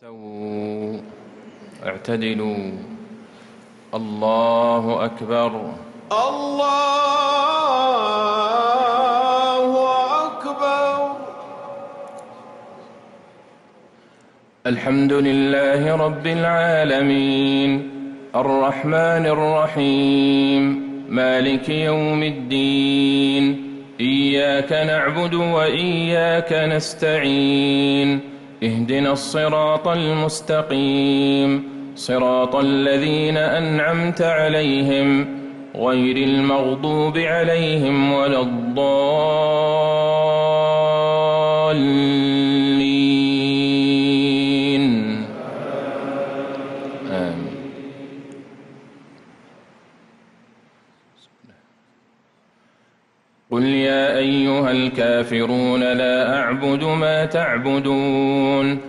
استووا اعتدلوا. الله أكبر. الله أكبر. الحمد لله رب العالمين الرحمن الرحيم مالك يوم الدين. إياك نعبد وإياك نستعين. اهدنا الصراط المستقيم صراط الذين أنعمت عليهم غير المغضوب عليهم ولا الضالين. آمين. قل يا أيها الكافرون لا أعبد ما تعبدون